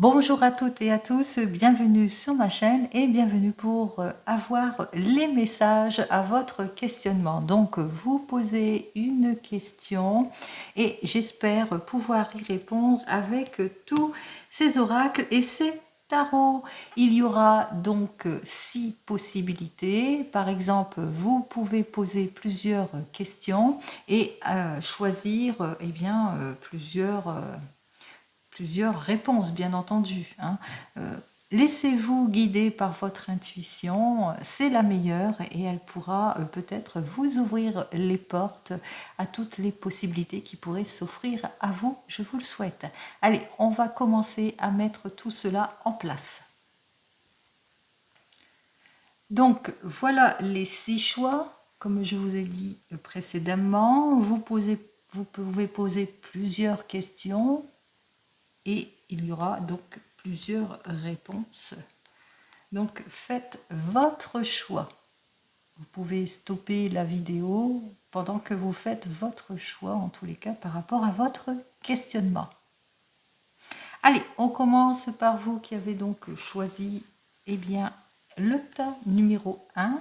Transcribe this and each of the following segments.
Bonjour à toutes et à tous, bienvenue sur ma chaîne et bienvenue pour avoir les messages à votre questionnement. Donc vous posez une question et j'espère pouvoir y répondre avec tous ces oracles et ces tarots. Il y aura donc 6 possibilités. Par exemple, vous pouvez poser plusieurs questions et choisir plusieurs réponses, bien entendu. Laissez-vous guider par votre intuition, c'est la meilleure et elle pourra peut-être vous ouvrir les portes à toutes les possibilités qui pourraient s'offrir à vous, je vous le souhaite. Allez, on va commencer à mettre tout cela en place. Donc voilà les 6 choix, comme je vous ai dit précédemment. Vous pouvez poser plusieurs questions et il y aura donc plusieurs réponses. Donc faites votre choix. Vous pouvez stopper la vidéo pendant que vous faites votre choix, en tous les cas, par rapport à votre questionnement. Allez, on commence par vous qui avez donc choisi le tas numéro 1.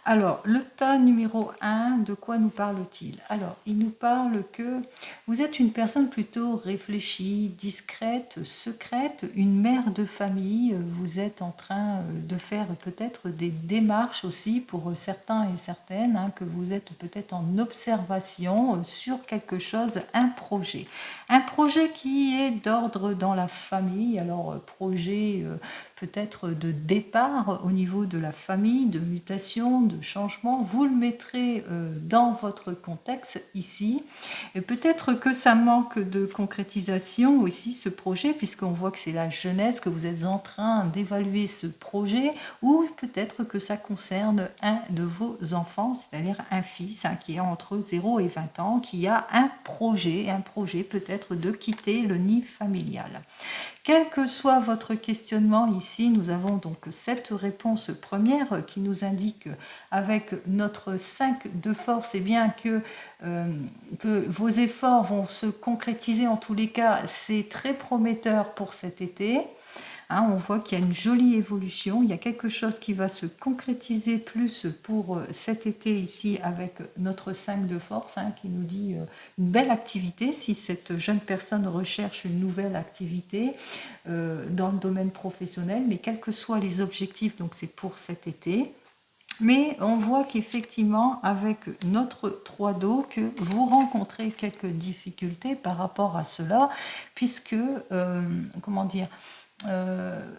Alors, le tas numéro 1, de quoi nous parle-t-il? Alors, il nous parle que vous êtes une personne plutôt réfléchie, discrète, secrète, une mère de famille. Vous êtes en train de faire peut-être des démarches aussi pour certains et certaines, que vous êtes peut-être en observation sur quelque chose, un projet. Un projet qui est d'ordre dans la famille. Alors, projet peut-être de départ au niveau de la famille, de mutation, de changement, vous le mettrez dans votre contexte ici. Et peut-être que ça manque de concrétisation aussi, ce projet, puisqu'on voit que c'est la jeunesse, que vous êtes en train d'évaluer ce projet, ou peut-être que ça concerne un de vos enfants, c'est-à-dire un fils qui est entre 0 et 20 ans, qui a un projet peut-être de quitter le nid familial. Quel que soit votre questionnement ici, nous avons donc cette réponse première qui nous indique avec notre 5 de force, que vos efforts vont se concrétiser en tous les cas. C'est très prometteur pour cet été. On voit qu'il y a une jolie évolution, il y a quelque chose qui va se concrétiser plus pour cet été ici avec notre 5 de force qui nous dit une belle activité si cette jeune personne recherche une nouvelle activité dans le domaine professionnel, mais quels que soient les objectifs, donc c'est pour cet été. Mais on voit qu'effectivement, avec notre 3 d'eau, que vous rencontrez quelques difficultés par rapport à cela, puisque,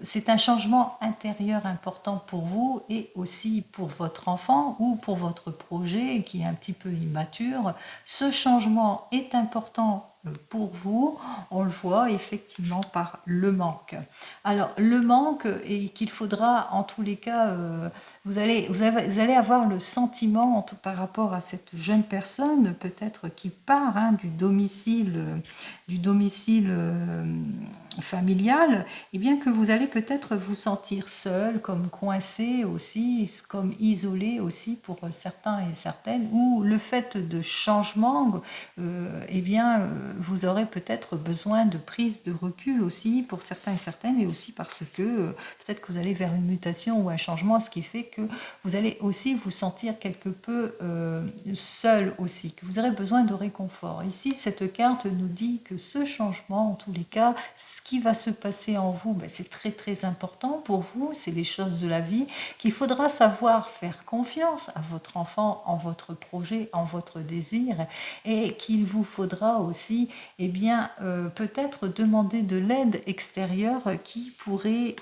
c'est un changement intérieur important pour vous et aussi pour votre enfant ou pour votre projet qui est un petit peu immature. Ce changement est important pour vous, on le voit effectivement par le manque. Alors le manque, et qu'il faudra en tous les cas, vous allez avoir le sentiment par rapport à cette jeune personne peut-être qui part du domicile familial, et bien que vous allez peut-être vous sentir seul, comme coincé aussi, comme isolé aussi pour certains et certaines, ou le fait de changement, vous aurez peut-être besoin de prise de recul aussi pour certains et certaines, et aussi parce que peut-être que vous allez vers une mutation ou un changement, ce qui fait que vous allez aussi vous sentir quelque peu seul aussi, que vous aurez besoin de réconfort. Ici, cette carte nous dit que ce changement, en tous les cas, ce qui va se passer en vous, c'est très très important pour vous, c'est des choses de la vie, qu'il faudra savoir faire confiance à votre enfant, en votre projet, en votre désir, et qu'il vous faudra aussi peut-être demander de l'aide extérieure qui pourrait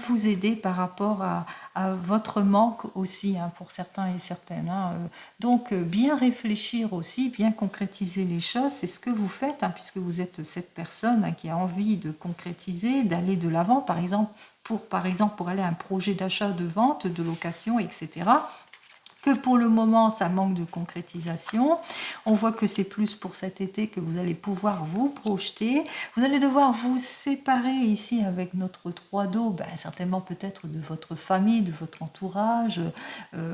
vous aider par rapport à votre manque aussi, pour certains et certaines. Donc, bien réfléchir aussi, bien concrétiser les choses, c'est ce que vous faites, puisque vous êtes cette personne qui a envie de concrétiser, d'aller de l'avant, par exemple pour aller à un projet d'achat, de vente, de location, etc. que pour le moment ça manque de concrétisation. On voit que c'est plus pour cet été que vous allez pouvoir vous projeter. Vous allez devoir vous séparer ici avec notre 3 d'eau, certainement peut-être de votre famille, de votre entourage,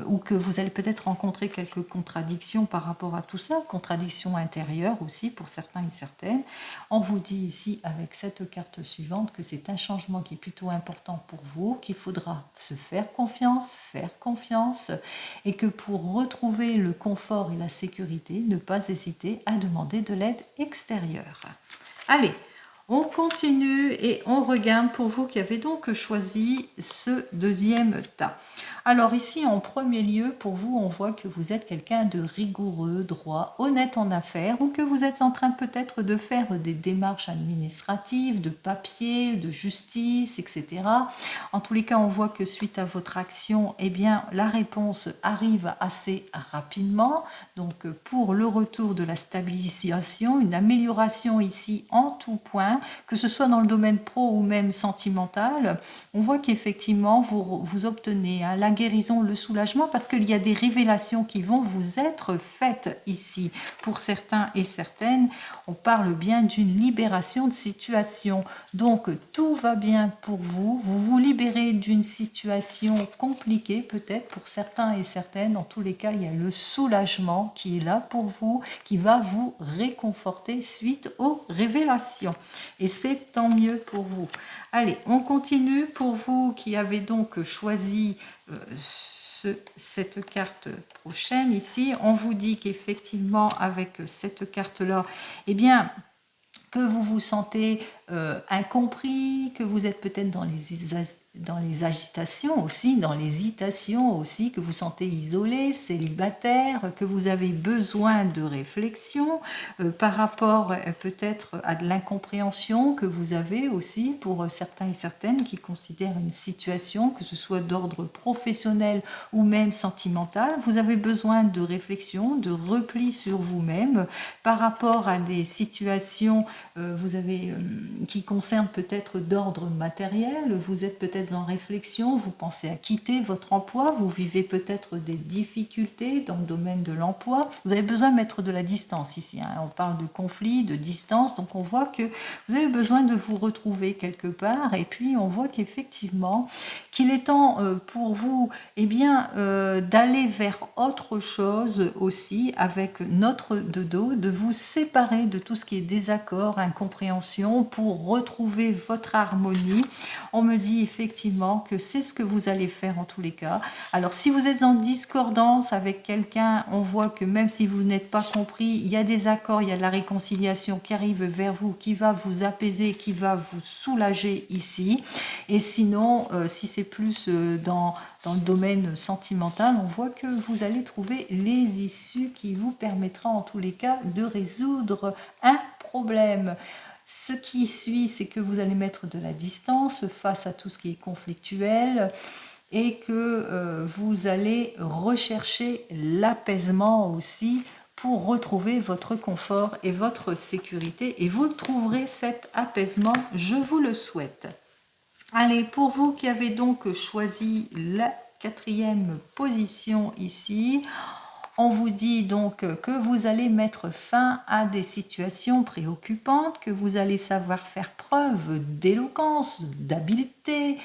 ou que vous allez peut-être rencontrer quelques contradictions par rapport à tout ça, contradictions intérieures aussi pour certains et certaines. On vous dit ici avec cette carte suivante que c'est un changement qui est plutôt important pour vous, qu'il faudra se faire confiance, et que pour retrouver le confort et la sécurité, ne pas hésiter à demander de l'aide extérieure. Allez, on continue et on regarde pour vous qui avez donc choisi ce deuxième tas. Alors ici, en premier lieu, pour vous, on voit que vous êtes quelqu'un de rigoureux, droit, honnête en affaires, ou que vous êtes en train peut-être de faire des démarches administratives, de papier, de justice, etc. En tous les cas, on voit que suite à votre action, eh bien, la réponse arrive assez rapidement. Donc, pour le retour de la stabilisation, une amélioration ici en tout point, que ce soit dans le domaine pro ou même sentimental, on voit qu'effectivement, vous obtenez la guérison, le soulagement, parce qu'il y a des révélations qui vont vous être faites ici. Pour certains et certaines, on parle bien d'une libération de situation. Donc, tout va bien pour vous. Vous vous libérez d'une situation compliquée, peut-être pour certains et certaines. En tous les cas, il y a le soulagement qui est là pour vous, qui va vous réconforter suite aux révélations. Et c'est tant mieux pour vous. Allez, on continue. Pour vous qui avez donc choisi cette carte prochaine ici, on vous dit qu'effectivement avec cette carte-là, eh bien, que vous vous sentez incompris, que vous êtes peut-être dans les agitations aussi, dans l'hésitation aussi, que vous sentez isolé, célibataire, que vous avez besoin de réflexion par rapport peut-être à de l'incompréhension que vous avez aussi pour certains et certaines qui considèrent une situation, que ce soit d'ordre professionnel ou même sentimental. Vous avez besoin de réflexion, de repli sur vous-même par rapport à des situations qui concernent peut-être d'ordre matériel. Vous êtes peut-être en réflexion, vous pensez à quitter votre emploi, vous vivez peut-être des difficultés dans le domaine de l'emploi. Vous avez besoin de mettre de la distance ici. On parle de conflit, de distance, donc on voit que vous avez besoin de vous retrouver quelque part, et puis on voit qu'effectivement, qu'il est temps pour vous d'aller vers autre chose aussi avec notre dodo, de vous séparer de tout ce qui est désaccord, incompréhension, pour retrouver votre harmonie. On me dit effectivement que c'est ce que vous allez faire en tous les cas. Alors si vous êtes en discordance avec quelqu'un, on voit que même si vous n'êtes pas compris, il y a des accords, il y a de la réconciliation qui arrive vers vous, qui va vous apaiser, qui va vous soulager ici. Et sinon, si c'est plus dans le domaine sentimental, on voit que vous allez trouver les issues qui vous permettra en tous les cas de résoudre un problème. Ce qui suit, c'est que vous allez mettre de la distance face à tout ce qui est conflictuel et que vous allez rechercher l'apaisement aussi pour retrouver votre confort et votre sécurité. Et vous le trouverez, cet apaisement, je vous le souhaite. Allez, pour vous qui avez donc choisi la 4e position ici, on vous dit donc que vous allez mettre fin à des situations préoccupantes, que vous allez savoir faire preuve d'éloquence, d'habileté,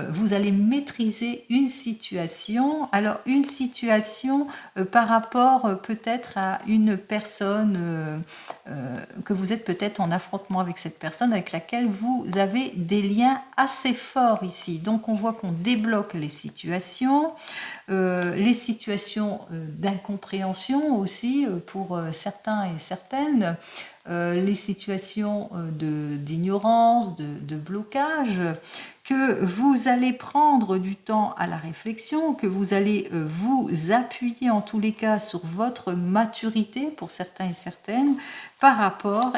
vous allez maîtriser une situation. Alors une situation par rapport peut-être à une personne que vous êtes peut-être en affrontement avec cette personne avec laquelle vous avez des liens assez forts ici. Donc on voit qu'on débloque les situations d'incompréhension aussi pour certains et certaines, les situations d'ignorance, de blocage, que vous allez prendre du temps à la réflexion, que vous allez vous appuyer en tous les cas sur votre maturité pour certains et certaines par rapport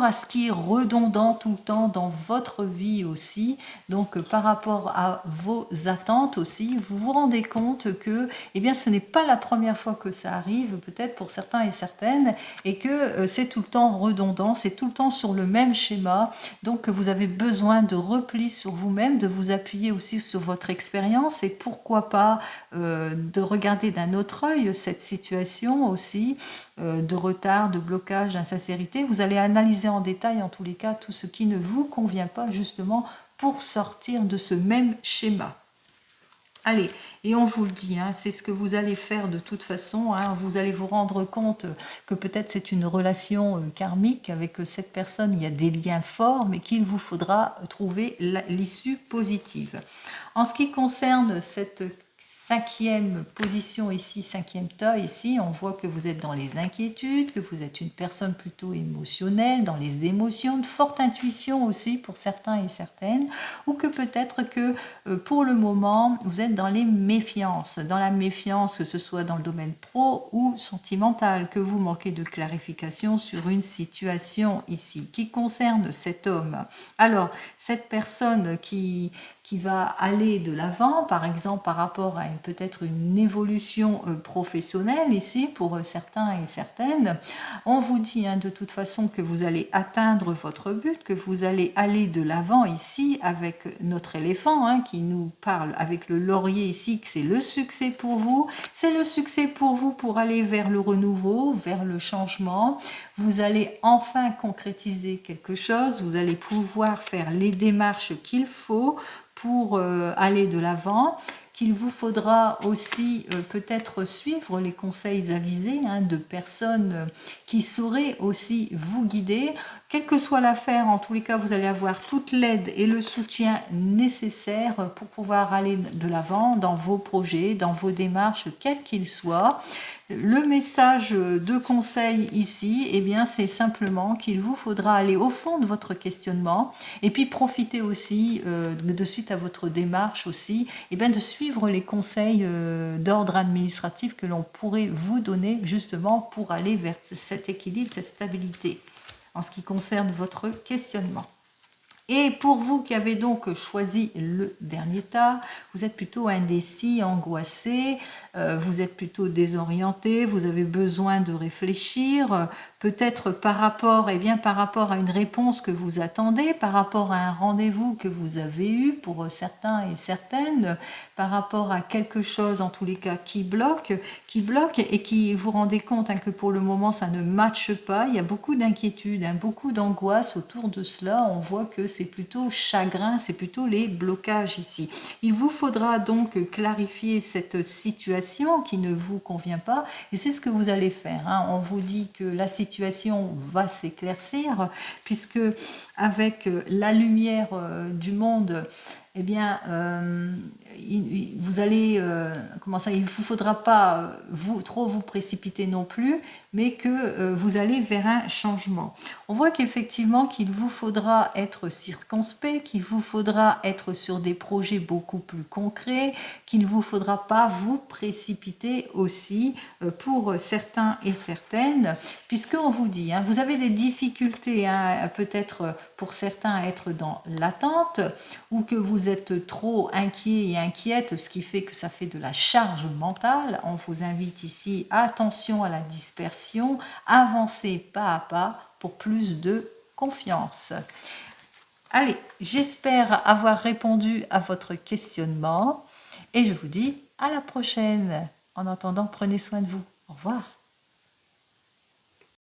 à ce qui est redondant tout le temps dans votre vie aussi. Donc par rapport à vos attentes aussi, vous vous rendez compte que ce n'est pas la première fois que ça arrive, peut-être pour certains et certaines, et que c'est tout le temps redondant, c'est tout le temps sur le même schéma. Donc vous avez besoin de repli sur vous-même, de vous appuyer aussi sur votre expérience et pourquoi pas de regarder d'un autre œil cette situation aussi de retard, de blocage, d'insincérité. Vous allez analyser en détail en tous les cas tout ce qui ne vous convient pas justement pour sortir de ce même schéma. Allez, et on vous le dit, hein, c'est ce que vous allez faire de toute façon. Hein, vous allez vous rendre compte que peut-être c'est une relation karmique avec cette personne, il y a des liens forts, mais qu'il vous faudra trouver l'issue positive. En ce qui concerne cette cinquième position ici, cinquième tas ici, on voit que vous êtes dans les inquiétudes, que vous êtes une personne plutôt émotionnelle, dans les émotions, de forte intuition aussi pour certains et certaines, ou que peut-être que pour le moment, vous êtes dans les méfiances, dans la méfiance que ce soit dans le domaine pro ou sentimental, que vous manquez de clarification sur une situation ici qui concerne cet homme. Alors, cette personne qui va aller de l'avant, par exemple par rapport à peut-être une évolution professionnelle ici pour certains et certaines. On vous dit hein, de toute façon que vous allez atteindre votre but, que vous allez aller de l'avant ici avec notre éléphant hein, qui nous parle avec le laurier ici, que c'est le succès pour vous. C'est le succès pour vous pour aller vers le renouveau, vers le changement. Vous allez enfin concrétiser quelque chose, vous allez pouvoir faire les démarches qu'il faut pour aller de l'avant, qu'il vous faudra aussi peut-être suivre les conseils avisés hein, de personnes qui sauraient aussi vous guider. Quelle que soit l'affaire, en tous les cas, vous allez avoir toute l'aide et le soutien nécessaires pour pouvoir aller de l'avant dans vos projets, dans vos démarches, quels qu'ils soient. Le message de conseil ici, eh bien, c'est simplement qu'il vous faudra aller au fond de votre questionnement et puis profiter aussi, de suite à votre démarche aussi, eh bien, de suivre les conseils d'ordre administratif que l'on pourrait vous donner justement pour aller vers cet équilibre, cette stabilité en ce qui concerne votre questionnement. Et pour vous qui avez donc choisi le dernier tas, vous êtes plutôt indécis, angoissé, vous êtes plutôt désorienté, vous avez besoin de réfléchir, peut-être par rapport à une réponse que vous attendez, par rapport à un rendez-vous que vous avez eu pour certains et certaines, par rapport à quelque chose en tous les cas qui bloque et qui vous rendez compte hein, que pour le moment ça ne matche pas, il y a beaucoup d'inquiétude, hein, beaucoup d'angoisse autour de cela, on voit que c'est plutôt chagrin, c'est plutôt les blocages ici. Il vous faudra donc clarifier cette situation qui ne vous convient pas et c'est ce que vous allez faire. Hein. On vous dit que la situation va s'éclaircir puisque avec la lumière du monde, eh bien, vous allez, il ne vous faudra pas trop vous précipiter non plus, mais que vous allez vers un changement. On voit qu'effectivement qu'il vous faudra être circonspect, qu'il vous faudra être sur des projets beaucoup plus concrets, qu'il ne vous faudra pas vous précipiter aussi pour certains et certaines, puisqu'on vous dit, hein, vous avez des difficultés hein, peut-être pour certains à être dans l'attente, ou que vous êtes trop inquiet et inquiète, ce qui fait que ça fait de la charge mentale. On vous invite ici, attention à la dispersion, avancez pas à pas pour plus de confiance. Allez, j'espère avoir répondu à votre questionnement et je vous dis à la prochaine. En attendant, prenez soin de vous. Au revoir.